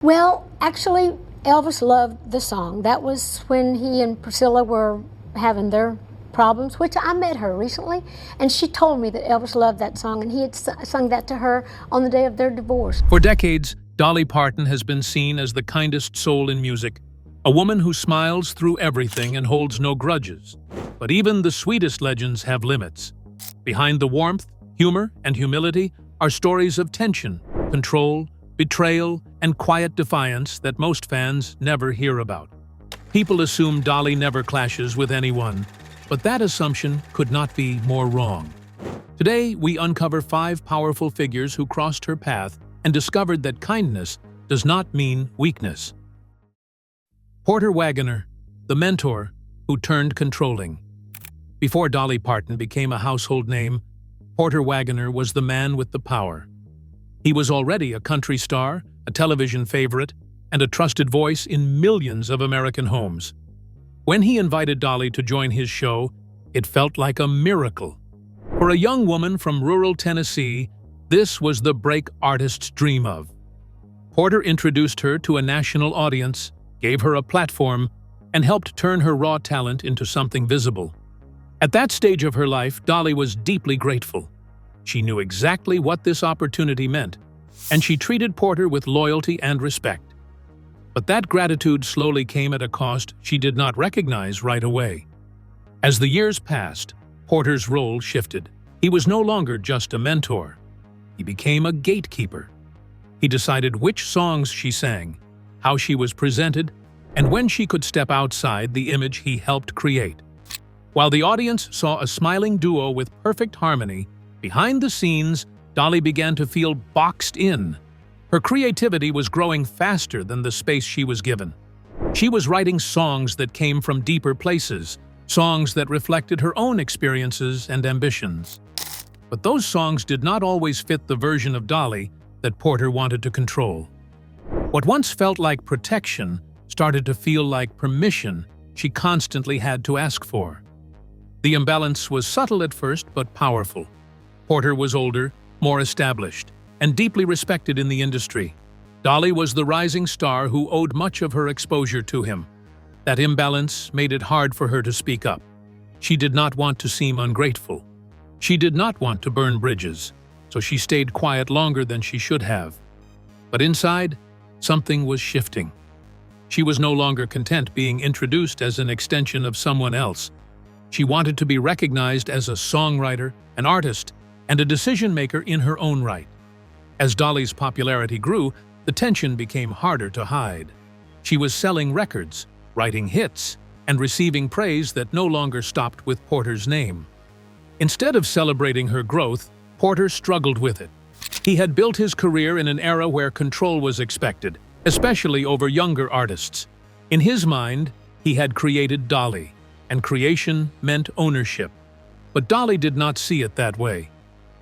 Well, actually, Elvis loved the song. That was when he and Priscilla were having their problems, which I met her recently, and she told me that Elvis loved that song, and he had sung that to her on the day of their divorce. For decades, Dolly Parton has been seen as the kindest soul in music, a woman who smiles through everything and holds no grudges. But even the sweetest legends have limits. Behind the warmth, humor, and humility are stories of tension, control, betrayal, and quiet defiance that most fans never hear about. People assume Dolly never clashes with anyone, but that assumption could not be more wrong. Today, we uncover 5 powerful figures who crossed her path and discovered that kindness does not mean weakness. Porter Wagner, the mentor who turned controlling. Before Dolly Parton became a household name, Porter Wagner was the man with the power. He was already a country star, a television favorite, and a trusted voice in millions of American homes. When he invited Dolly to join his show, it felt like a miracle. For a young woman from rural Tennessee, this was the break artists dream of. Porter introduced her to a national audience, gave her a platform, and helped turn her raw talent into something visible. At that stage of her life, Dolly was deeply grateful. She knew exactly what this opportunity meant, and she treated Porter with loyalty and respect. But that gratitude slowly came at a cost she did not recognize right away. As the years passed, Porter's role shifted. He was no longer just a mentor. He became a gatekeeper. He decided which songs she sang, how she was presented, and when she could step outside the image he helped create. While the audience saw a smiling duo with perfect harmony, behind the scenes, Dolly began to feel boxed in. Her creativity was growing faster than the space she was given. She was writing songs that came from deeper places, songs that reflected her own experiences and ambitions. But those songs did not always fit the version of Dolly that Porter wanted to control. What once felt like protection started to feel like permission she constantly had to ask for. The imbalance was subtle at first but powerful. Porter was older, more established, and deeply respected in the industry. Dolly was the rising star who owed much of her exposure to him. That imbalance made it hard for her to speak up. She did not want to seem ungrateful. She did not want to burn bridges, so she stayed quiet longer than she should have. But inside, something was shifting. She was no longer content being introduced as an extension of someone else. She wanted to be recognized as a songwriter, an artist, and a decision-maker in her own right. As Dolly's popularity grew, the tension became harder to hide. She was selling records, writing hits, and receiving praise that no longer stopped with Porter's name. Instead of celebrating her growth, Porter struggled with it. He had built his career in an era where control was expected, especially over younger artists. In his mind, he had created Dolly, and creation meant ownership. But Dolly did not see it that way.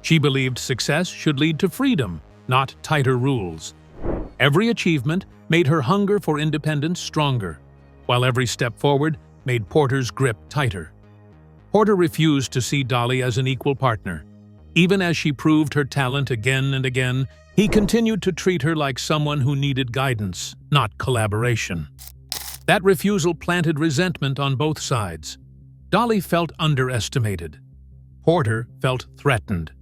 She believed success should lead to freedom, not tighter rules. Every achievement made her hunger for independence stronger, while every step forward made Porter's grip tighter. Porter refused to see Dolly as an equal partner. Even as she proved her talent again and again, he continued to treat her like someone who needed guidance, not collaboration. That refusal planted resentment on both sides. Dolly felt underestimated. Porter felt threatened.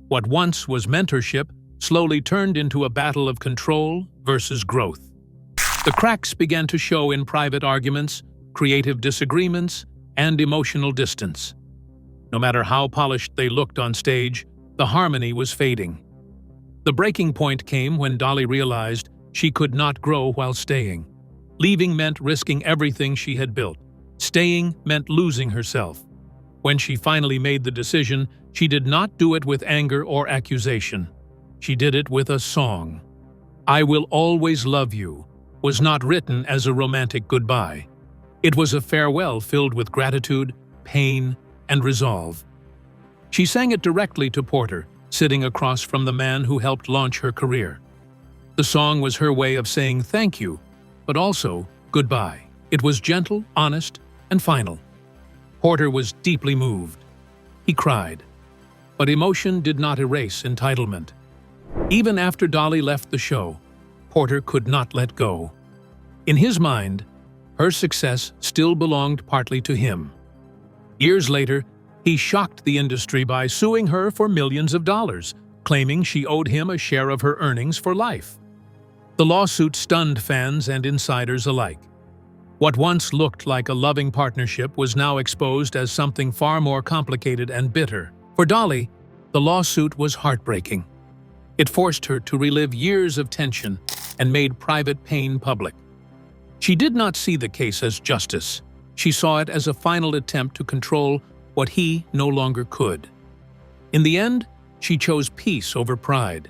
What once was mentorship slowly turned into a battle of control versus growth. The cracks began to show in private arguments, creative disagreements, and emotional distance. No matter how polished they looked on stage, the harmony was fading. The breaking point came when Dolly realized she could not grow while staying. Leaving meant risking everything she had built. Staying meant losing herself. When she finally made the decision, she did not do it with anger or accusation. She did it with a song. "I Will Always Love You" was not written as a romantic goodbye. It was a farewell filled with gratitude, pain, and resolve. She sang it directly to Porter, sitting across from the man who helped launch her career. The song was her way of saying thank you, but also goodbye. It was gentle, honest, and final. Porter was deeply moved. He cried. But emotion did not erase entitlement. Even after Dolly left the show, Porter could not let go. In his mind, her success still belonged partly to him. Years later, he shocked the industry by suing her for millions of dollars, claiming she owed him a share of her earnings for life. The lawsuit stunned fans and insiders alike. What once looked like a loving partnership was now exposed as something far more complicated and bitter. For Dolly, the lawsuit was heartbreaking. It forced her to relive years of tension and made private pain public. She did not see the case as justice. She saw it as a final attempt to control what he no longer could. In the end, she chose peace over pride.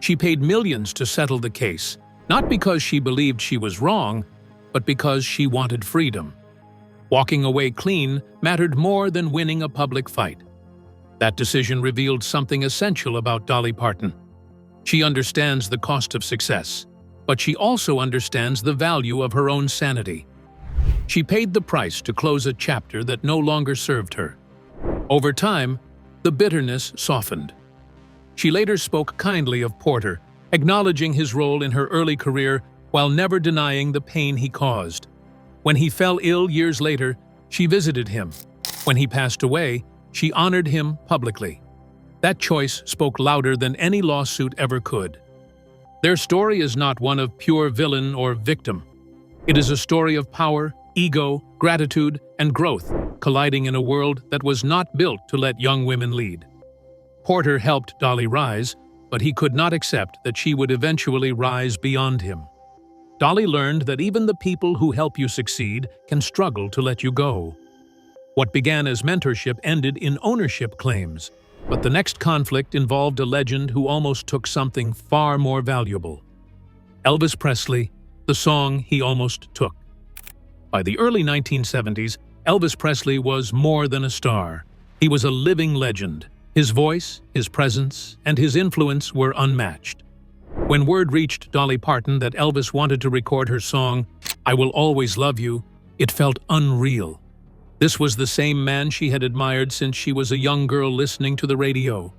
She paid millions to settle the case, not because she believed she was wrong, but because she wanted freedom. Walking away clean mattered more than winning a public fight. That decision revealed something essential about Dolly Parton. She understands the cost of success, but she also understands the value of her own sanity. She paid the price to close a chapter that no longer served her. Over time, the bitterness softened. She later spoke kindly of Porter, acknowledging his role in her early career while never denying the pain he caused. When he fell ill years later, she visited him. When he passed away, she honored him publicly. That choice spoke louder than any lawsuit ever could. Their story is not one of pure villain or victim. It is a story of power, ego, gratitude, and growth colliding in a world that was not built to let young women lead. Porter helped Dolly rise, but he could not accept that she would eventually rise beyond him. Dolly learned that even the people who help you succeed can struggle to let you go. What began as mentorship ended in ownership claims, but the next conflict involved a legend who almost took something far more valuable. Elvis Presley, the song he almost took. By the early 1970s, Elvis Presley was more than a star. He was a living legend. His voice, his presence, and his influence were unmatched. When word reached Dolly Parton that Elvis wanted to record her song, "I Will Always Love You," it felt unreal. This was the same man she had admired since she was a young girl listening to the radio.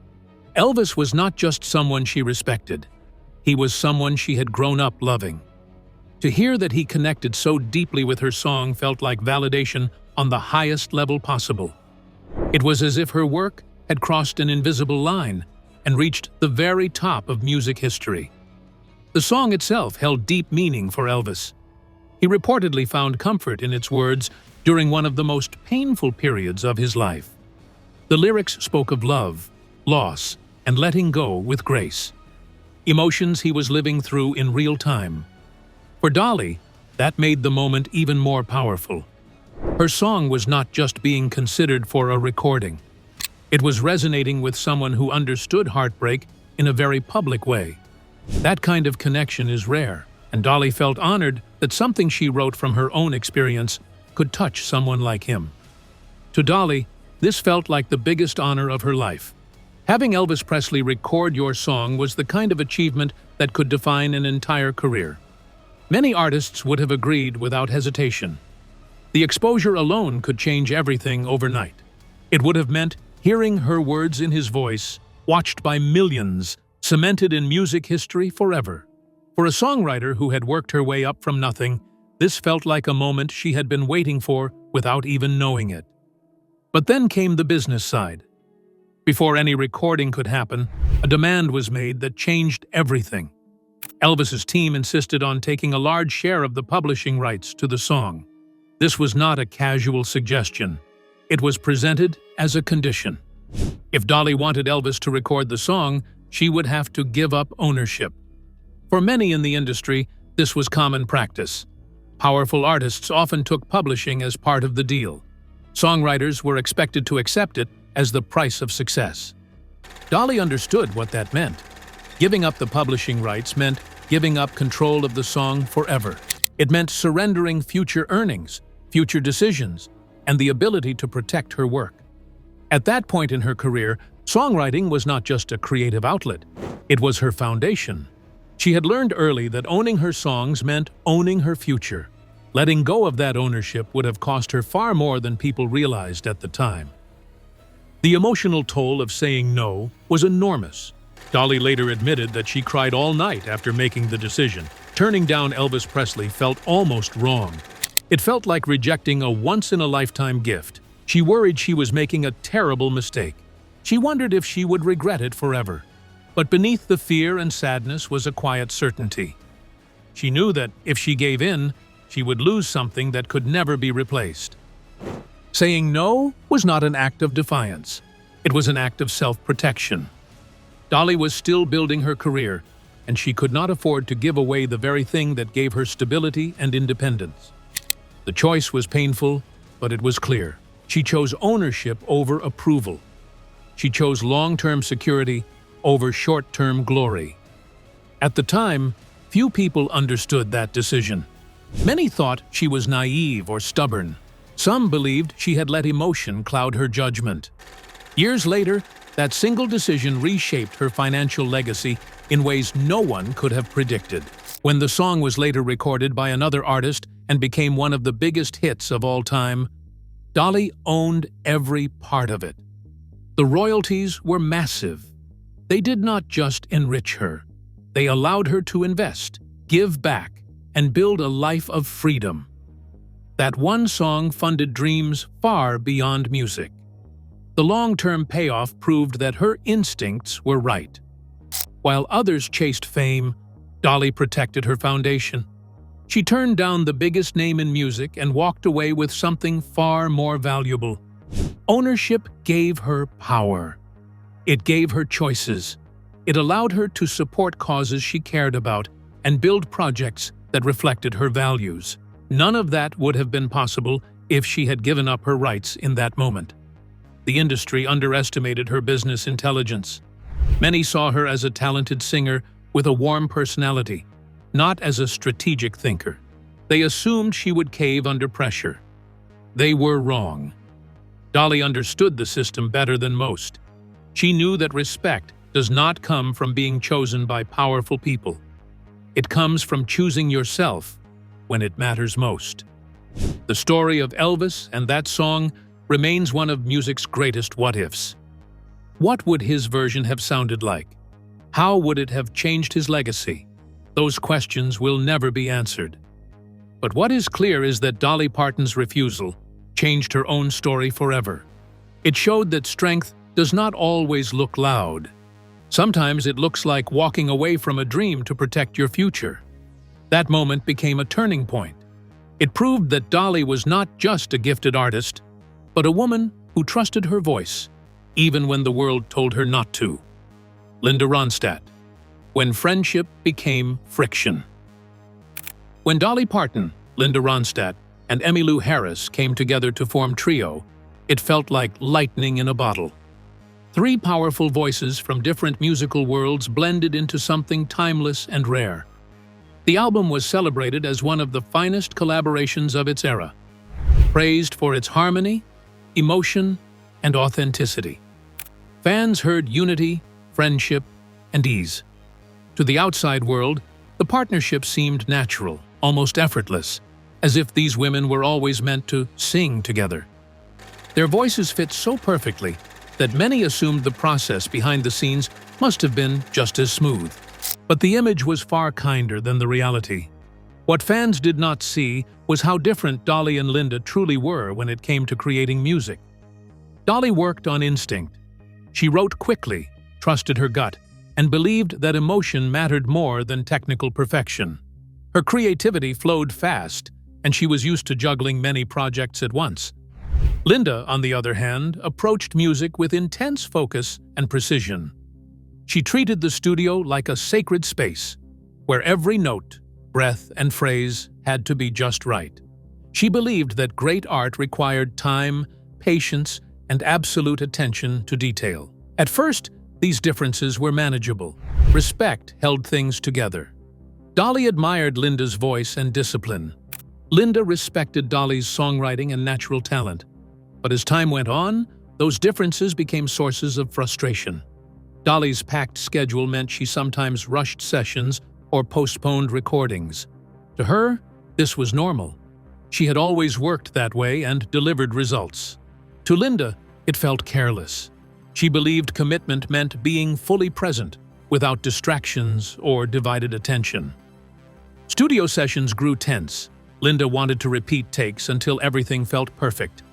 Elvis was not just someone she respected. He was someone she had grown up loving. To hear that he connected so deeply with her song felt like validation on the highest level possible. It was as if her work had crossed an invisible line and reached the very top of music history. The song itself held deep meaning for Elvis. He reportedly found comfort in its words during one of the most painful periods of his life. The lyrics spoke of love, loss, and letting go with grace. Emotions he was living through in real time. For Dolly, that made the moment even more powerful. Her song was not just being considered for a recording. It was resonating with someone who understood heartbreak in a very public way. That kind of connection is rare, and Dolly felt honored that something she wrote from her own experience could touch someone like him. To Dolly, this felt like the biggest honor of her life. Having Elvis Presley record your song was the kind of achievement that could define an entire career. Many artists would have agreed without hesitation. The exposure alone could change everything overnight. It would have meant hearing her words in his voice, watched by millions, cemented in music history forever. For a songwriter who had worked her way up from nothing, this felt like a moment she had been waiting for without even knowing it. But then came the business side. Before any recording could happen, a demand was made that changed everything. Elvis's team insisted on taking a large share of the publishing rights to the song. This was not a casual suggestion. It was presented as a condition. If Dolly wanted Elvis to record the song, she would have to give up ownership. For many in the industry, this was common practice. Powerful artists often took publishing as part of the deal. Songwriters were expected to accept it as the price of success. Dolly understood what that meant. Giving up the publishing rights meant giving up control of the song forever. It meant surrendering future earnings, future decisions, and the ability to protect her work. At that point in her career, songwriting was not just a creative outlet. It was her foundation. She had learned early that owning her songs meant owning her future. Letting go of that ownership would have cost her far more than people realized at the time. The emotional toll of saying no was enormous. Dolly later admitted that she cried all night after making the decision. Turning down Elvis Presley felt almost wrong. It felt like rejecting a once-in-a-lifetime gift. She worried she was making a terrible mistake. She wondered if she would regret it forever. But beneath the fear and sadness was a quiet certainty. She knew that if she gave in, she would lose something that could never be replaced. Saying no was not an act of defiance. It was an act of self-protection. Dolly was still building her career, and she could not afford to give away the very thing that gave her stability and independence. The choice was painful, but it was clear. She chose ownership over approval. She chose long-term security over short-term glory. At the time, few people understood that decision. Many thought she was naive or stubborn. Some believed she had let emotion cloud her judgment. Years later, that single decision reshaped her financial legacy in ways no one could have predicted. When the song was later recorded by another artist and became one of the biggest hits of all time, Dolly owned every part of it. The royalties were massive. They did not just enrich her. They allowed her to invest, give back, and build a life of freedom. That one song funded dreams far beyond music. The long-term payoff proved that her instincts were right. While others chased fame, Dolly protected her foundation. She turned down the biggest name in music and walked away with something far more valuable. Ownership gave her power. It gave her choices. It allowed her to support causes she cared about and build projects that reflected her values. None of that would have been possible if she had given up her rights in that moment. The industry underestimated her business intelligence. Many saw her as a talented singer with a warm personality, not as a strategic thinker. They assumed she would cave under pressure. They were wrong. Dolly understood the system better than most. She knew that respect does not come from being chosen by powerful people. It comes from choosing yourself when it matters most. The story of Elvis and that song remains one of music's greatest what-ifs. What would his version have sounded like? How would it have changed his legacy? Those questions will never be answered. But what is clear is that Dolly Parton's refusal changed her own story forever. It showed that strength does not always look loud. Sometimes it looks like walking away from a dream to protect your future. That moment became a turning point. It proved that Dolly was not just a gifted artist, but a woman who trusted her voice, even when the world told her not to. Linda Ronstadt. When friendship became friction. When Dolly Parton, Linda Ronstadt, and Emmylou Harris came together to form Trio, it felt like lightning in a bottle. Three powerful voices from different musical worlds blended into something timeless and rare. The album was celebrated as one of the finest collaborations of its era, praised for its harmony, emotion, and authenticity. Fans heard unity, friendship, and ease. To the outside world, the partnership seemed natural, almost effortless, as if these women were always meant to sing together. Their voices fit so perfectly that many assumed the process behind the scenes must have been just as smooth. But the image was far kinder than the reality. What fans did not see was how different Dolly and Linda truly were when it came to creating music. Dolly worked on instinct. She wrote quickly, trusted her gut, and believed that emotion mattered more than technical perfection. Her creativity flowed fast, and she was used to juggling many projects at once. Linda, on the other hand, approached music with intense focus and precision. She treated the studio like a sacred space, where every note, breath, and phrase had to be just right. She believed that great art required time, patience, and absolute attention to detail. At first, these differences were manageable. Respect held things together. Dolly admired Linda's voice and discipline. Linda respected Dolly's songwriting and natural talent. But as time went on, those differences became sources of frustration. Dolly's packed schedule meant she sometimes rushed sessions or postponed recordings. To her, this was normal. She had always worked that way and delivered results. To Linda, it felt careless. She believed commitment meant being fully present, without distractions or divided attention. Studio sessions grew tense. Linda wanted to repeat takes until everything felt perfect.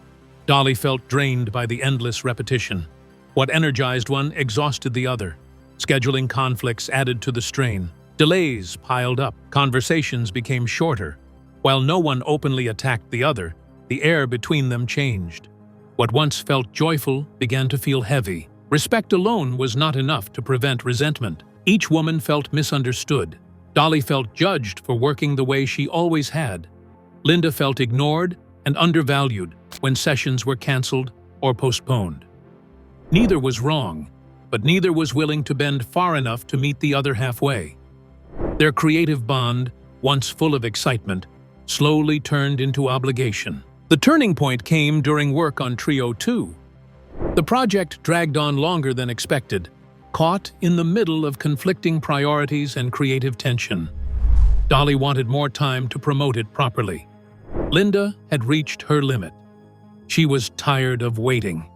Dolly felt drained by the endless repetition. What energized one exhausted the other. Scheduling conflicts added to the strain. Delays piled up. Conversations became shorter. While no one openly attacked the other, the air between them changed. What once felt joyful began to feel heavy. Respect alone was not enough to prevent resentment. Each woman felt misunderstood. Dolly felt judged for working the way she always had. Linda felt ignored and undervalued when sessions were canceled or postponed. Neither was wrong, but neither was willing to bend far enough to meet the other halfway. Their creative bond, once full of excitement, slowly turned into obligation. The turning point came during work on Trio 2. The project dragged on longer than expected, caught in the middle of conflicting priorities and creative tension. Dolly wanted more time to promote it properly. Linda had reached her limit. She was tired of waiting.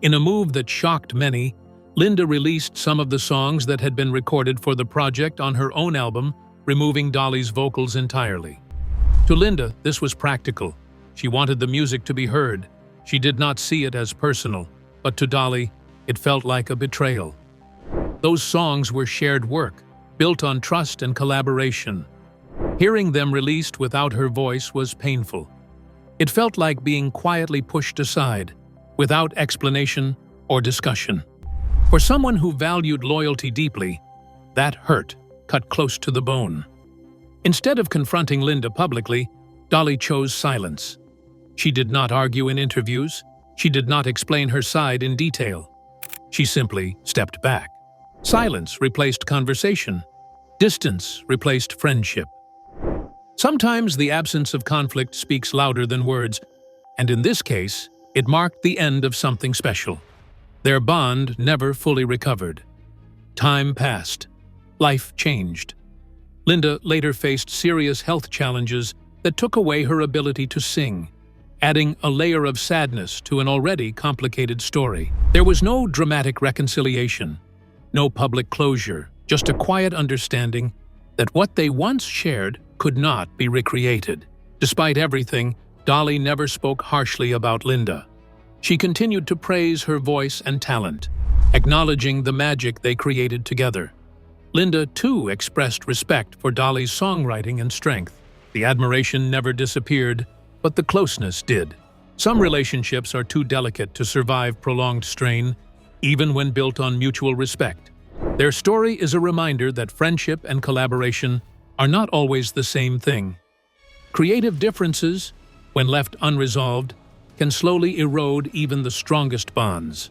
In a move that shocked many, Linda released some of the songs that had been recorded for the project on her own album, removing Dolly's vocals entirely. To Linda, this was practical. She wanted the music to be heard. She did not see it as personal, but to Dolly, it felt like a betrayal. Those songs were shared work, built on trust and collaboration. Hearing them released without her voice was painful. It felt like being quietly pushed aside, without explanation or discussion. For someone who valued loyalty deeply, that hurt cut close to the bone. Instead of confronting Linda publicly, Dolly chose silence. She did not argue in interviews. She did not explain her side in detail. She simply stepped back. Silence replaced conversation. Distance replaced friendship. Sometimes the absence of conflict speaks louder than words, and in this case, it marked the end of something special. Their bond never fully recovered. Time passed. Life changed. Linda later faced serious health challenges that took away her ability to sing, adding a layer of sadness to an already complicated story. There was no dramatic reconciliation, no public closure, just a quiet understanding that what they once shared could not be recreated. Despite everything, Dolly never spoke harshly about Linda. She continued to praise her voice and talent, acknowledging the magic they created together. Linda, too, expressed respect for Dolly's songwriting and strength. The admiration never disappeared, but the closeness did. Some relationships are too delicate to survive prolonged strain, even when built on mutual respect. Their story is a reminder that friendship and collaboration are not always the same thing. Creative differences, when left unresolved, can slowly erode even the strongest bonds.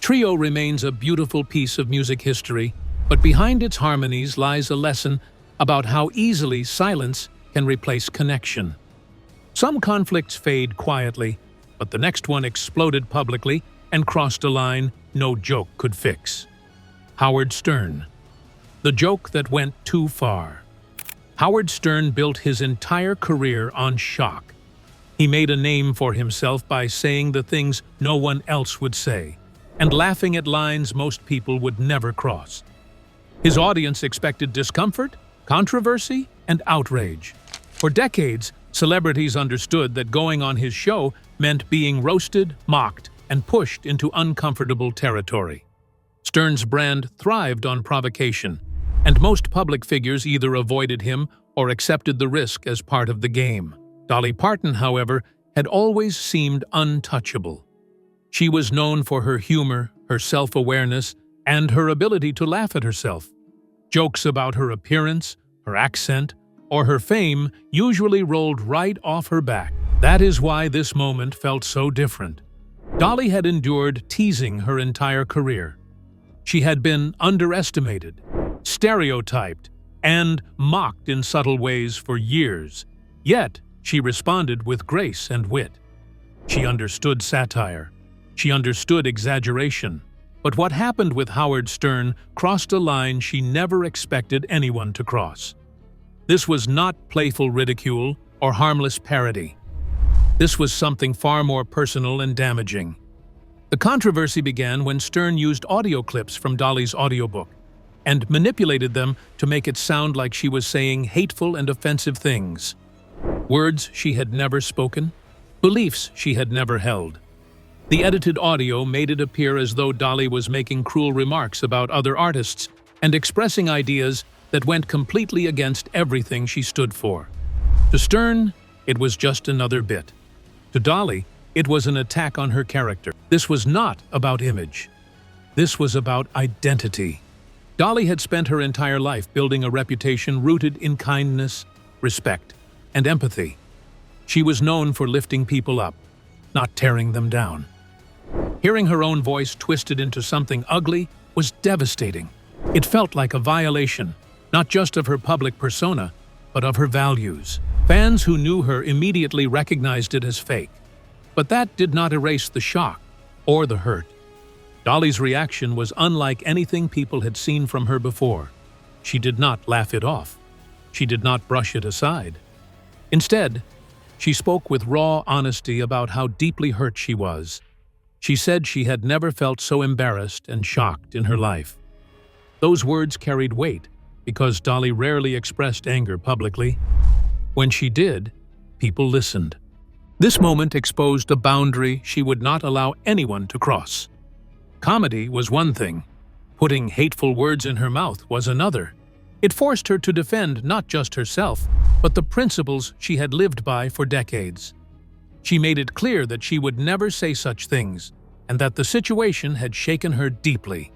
Trio remains a beautiful piece of music history, but behind its harmonies lies a lesson about how easily silence can replace connection. Some conflicts fade quietly, but the next one exploded publicly and crossed a line no joke could fix. Howard Stern. The joke that went too far. Howard Stern built his entire career on shock. He made a name for himself by saying the things no one else would say, and laughing at lines most people would never cross. His audience expected discomfort, controversy, and outrage. For decades, celebrities understood that going on his show meant being roasted, mocked, and pushed into uncomfortable territory. Stern's brand thrived on provocation, and most public figures either avoided him or accepted the risk as part of the game. Dolly Parton, however, had always seemed untouchable. She was known for her humor, her self-awareness, and her ability to laugh at herself. Jokes about her appearance, her accent, or her fame usually rolled right off her back. That is why this moment felt so different. Dolly had endured teasing her entire career. She had been underestimated, stereotyped, and mocked in subtle ways for years. Yet, she responded with grace and wit. She understood satire. She understood exaggeration. But what happened with Howard Stern crossed a line she never expected anyone to cross. This was not playful ridicule or harmless parody. This was something far more personal and damaging. The controversy began when Stern used audio clips from Dolly's audiobook. and manipulated them to make it sound like she was saying hateful and offensive things. Words she had never spoken, beliefs she had never held. The edited audio made it appear as though Dolly was making cruel remarks about other artists and expressing ideas that went completely against everything she stood for. To Stern, it was just another bit. To Dolly, it was an attack on her character. This was not about image. This was about identity. Dolly had spent her entire life building a reputation rooted in kindness, respect, and empathy. She was known for lifting people up, not tearing them down. Hearing her own voice twisted into something ugly was devastating. It felt like a violation, not just of her public persona, but of her values. Fans who knew her immediately recognized it as fake. But that did not erase the shock or the hurt. Dolly's reaction was unlike anything people had seen from her before. She did not laugh it off. She did not brush it aside. Instead, she spoke with raw honesty about how deeply hurt she was. She said she had never felt so embarrassed and shocked in her life. Those words carried weight because Dolly rarely expressed anger publicly. When she did, people listened. This moment exposed a boundary she would not allow anyone to cross. Comedy was one thing. Putting hateful words in her mouth was another. It forced her to defend not just herself, but the principles she had lived by for decades. She made it clear that she would never say such things, and that the situation had shaken her deeply.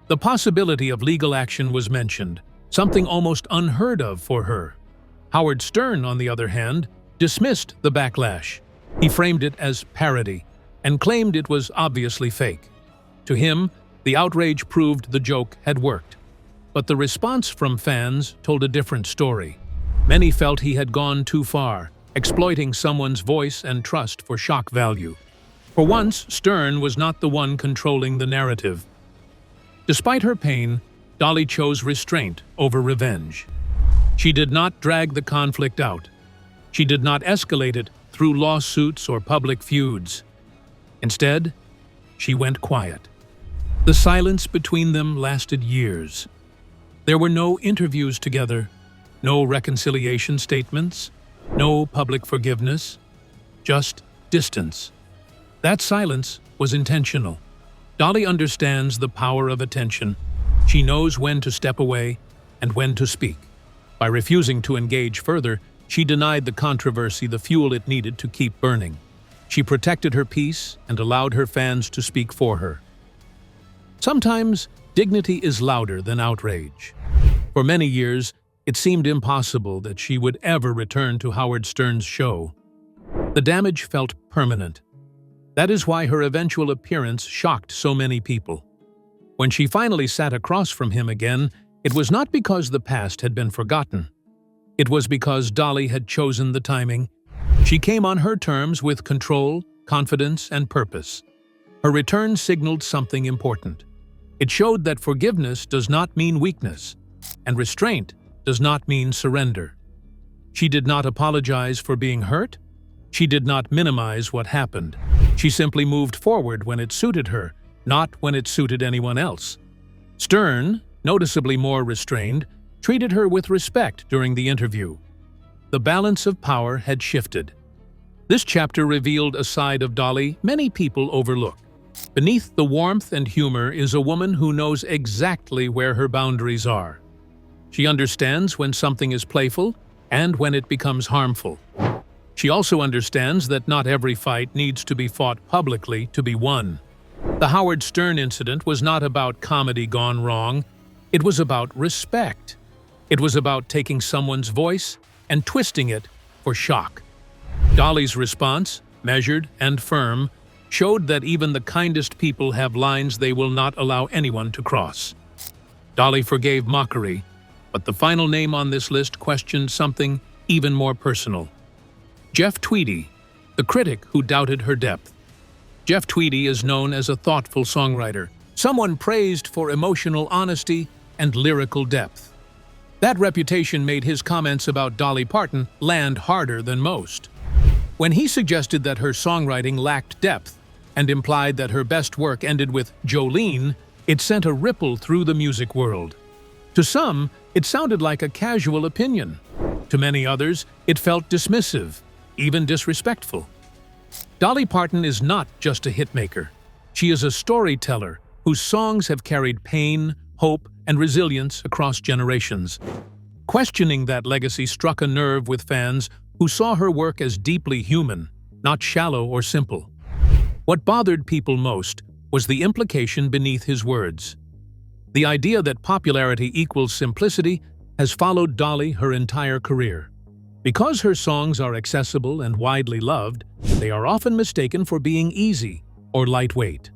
The possibility of legal action was mentioned, something almost unheard of for her. Howard Stern, on the other hand, dismissed the backlash. He framed it as parody and claimed it was obviously fake. To him, the outrage proved the joke had worked. But the response from fans told a different story. Many felt he had gone too far, exploiting someone's voice and trust for shock value. For once, Stern was not the one controlling the narrative. Despite her pain, Dolly chose restraint over revenge. She did not drag the conflict out. She did not escalate it through lawsuits or public feuds. Instead, she went quiet. The silence between them lasted years. There were no interviews together, no reconciliation statements, no public forgiveness, just distance. That silence was intentional. Dolly understands the power of attention. She knows when to step away and when to speak. By refusing to engage further, she denied the controversy the fuel it needed to keep burning. She protected her peace and allowed her fans to speak for her. Sometimes, dignity is louder than outrage. For many years, it seemed impossible that she would ever return to Howard Stern's show. The damage felt permanent. That is why her eventual appearance shocked so many people. When she finally sat across from him again, it was not because the past had been forgotten. It was because Dolly had chosen the timing. She came on her terms with control, confidence, and purpose. Her return signaled something important. It showed that forgiveness does not mean weakness, and restraint does not mean surrender. She did not apologize for being hurt. She did not minimize what happened. She simply moved forward when it suited her, not when it suited anyone else. Stern, noticeably more restrained, treated her with respect during the interview. The balance of power had shifted. This chapter revealed a side of Dolly many people overlook. Beneath the warmth and humor is a woman who knows exactly where her boundaries are. She understands when something is playful and when it becomes harmful. She also understands that not every fight needs to be fought publicly to be won. The Howard Stern incident was not about comedy gone wrong. It was about respect. It was about taking someone's voice and twisting it for shock. Dolly's response, measured and firm, showed that even the kindest people have lines they will not allow anyone to cross. Dolly forgave mockery, but the final name on this list questioned something even more personal. Jeff Tweedy, the critic who doubted her depth. Jeff Tweedy is known as a thoughtful songwriter, someone praised for emotional honesty and lyrical depth. That reputation made his comments about Dolly Parton land harder than most. When he suggested that her songwriting lacked depth and implied that her best work ended with Jolene, it sent a ripple through the music world. To some, it sounded like a casual opinion. To many others, it felt dismissive, even disrespectful. Dolly Parton is not just a hitmaker. She is a storyteller whose songs have carried pain, hope, and resilience across generations. Questioning that legacy struck a nerve with fans who saw her work as deeply human, not shallow or simple. What bothered people most was the implication beneath his words. The idea that popularity equals simplicity has followed Dolly her entire career. Because her songs are accessible and widely loved, they are often mistaken for being easy or lightweight.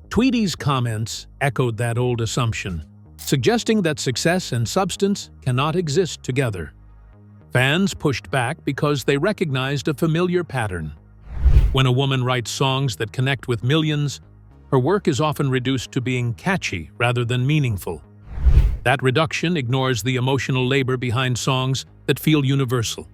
Tweedy's comments echoed that old assumption, suggesting that success and substance cannot exist together. Fans pushed back because they recognized a familiar pattern. When a woman writes songs that connect with millions, her work is often reduced to being catchy rather than meaningful. That reduction ignores the emotional labor behind songs that feel universal.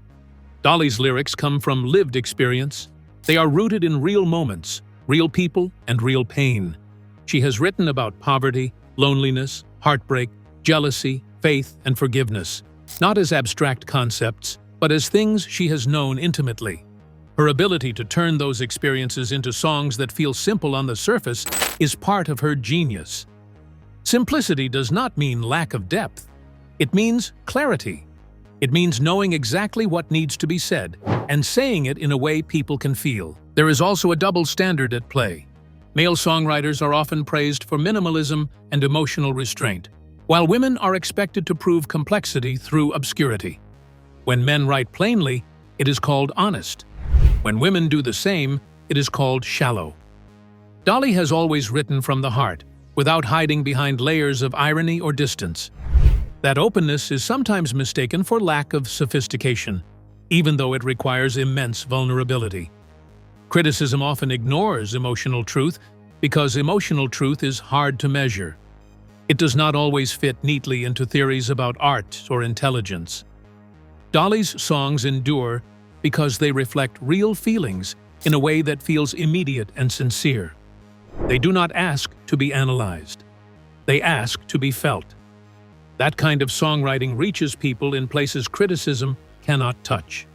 Dolly's lyrics come from lived experience. They are rooted in real moments, real people, and real pain. She has written about poverty, loneliness, heartbreak, jealousy, faith, and forgiveness, not as abstract concepts, but as things she has known intimately. Her ability to turn those experiences into songs that feel simple on the surface is part of her genius. Simplicity does not mean lack of depth. It means clarity. It means knowing exactly what needs to be said and saying it in a way people can feel. There is also a double standard at play. Male songwriters are often praised for minimalism and emotional restraint, while women are expected to prove complexity through obscurity. When men write plainly, it is called honest. When women do the same, it is called shallow. Dolly has always written from the heart, without hiding behind layers of irony or distance. That openness is sometimes mistaken for lack of sophistication, even though it requires immense vulnerability. Criticism often ignores emotional truth because emotional truth is hard to measure. It does not always fit neatly into theories about art or intelligence. Dolly's songs endure because they reflect real feelings in a way that feels immediate and sincere. They do not ask to be analyzed. They ask to be felt. That kind of songwriting reaches people in places criticism cannot touch.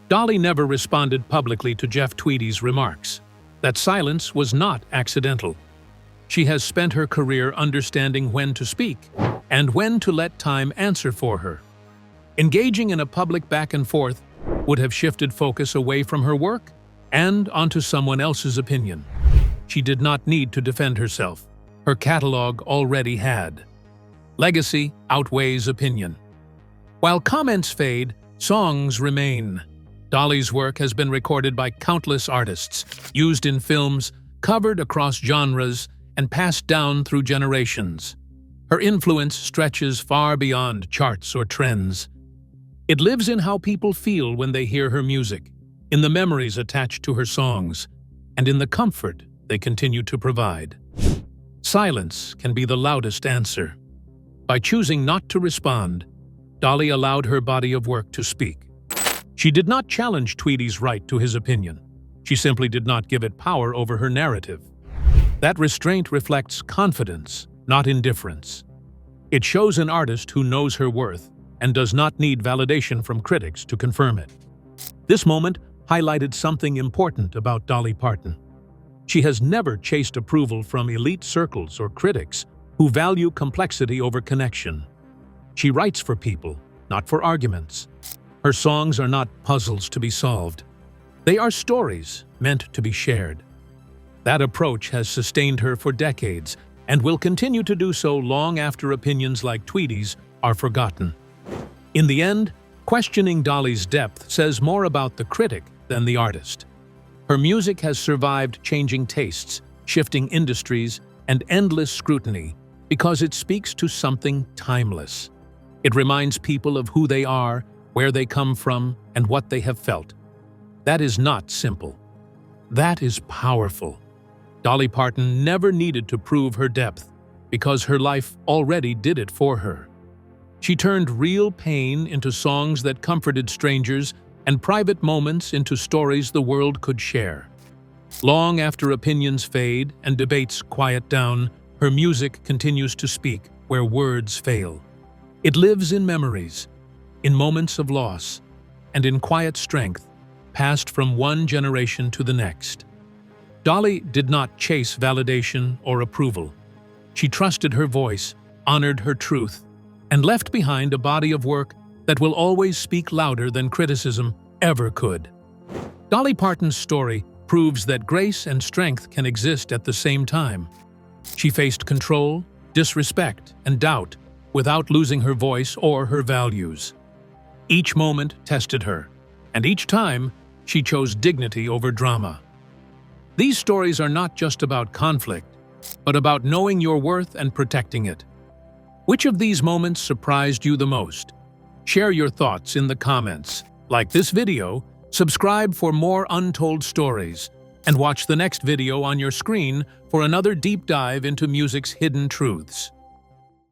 Dolly never responded publicly to Jeff Tweedy's remarks. That silence was not accidental. She has spent her career understanding when to speak and when to let time answer for her. Engaging in a public back and forth would have shifted focus away from her work and onto someone else's opinion. She did not need to defend herself. Her catalog already had. Legacy outweighs opinion. While comments fade, songs remain. Dolly's work has been recorded by countless artists, used in films, covered across genres, and passed down through generations. Her influence stretches far beyond charts or trends. It lives in how people feel when they hear her music, in the memories attached to her songs, and in the comfort they continue to provide. Silence can be the loudest answer. By choosing not to respond, Dolly allowed her body of work to speak. She did not challenge Tweedy's right to his opinion. She simply did not give it power over her narrative. That restraint reflects confidence, not indifference. It shows an artist who knows her worth and does not need validation from critics to confirm it. This moment highlighted something important about Dolly Parton. She has never chased approval from elite circles or critics who value complexity over connection. She writes for people, not for arguments. Her songs are not puzzles to be solved. They are stories meant to be shared. That approach has sustained her for decades and will continue to do so long after opinions like Tweedy's are forgotten. In the end, questioning Dolly's depth says more about the critic than the artist. Her music has survived changing tastes, shifting industries, and endless scrutiny because it speaks to something timeless. It reminds people of who they are, where they come from, and what they have felt. That is not simple. That is powerful. Dolly Parton never needed to prove her depth because her life already did it for her. She turned real pain into songs that comforted strangers and private moments into stories the world could share. Long after opinions fade and debates quiet down, her music continues to speak where words fail. It lives in memories, in moments of loss, and in quiet strength passed from one generation to the next. Dolly did not chase validation or approval. She trusted her voice, honored her truth, and left behind a body of work that will always speak louder than criticism ever could. Dolly Parton's story proves that grace and strength can exist at the same time. She faced control, disrespect, and doubt without losing her voice or her values. Each moment tested her, and each time she chose dignity over drama. These stories are not just about conflict, but about knowing your worth and protecting it. Which of these moments surprised you the most? Share your thoughts in the comments. Like this video, subscribe for more untold stories, and watch the next video on your screen for another deep dive into music's hidden truths.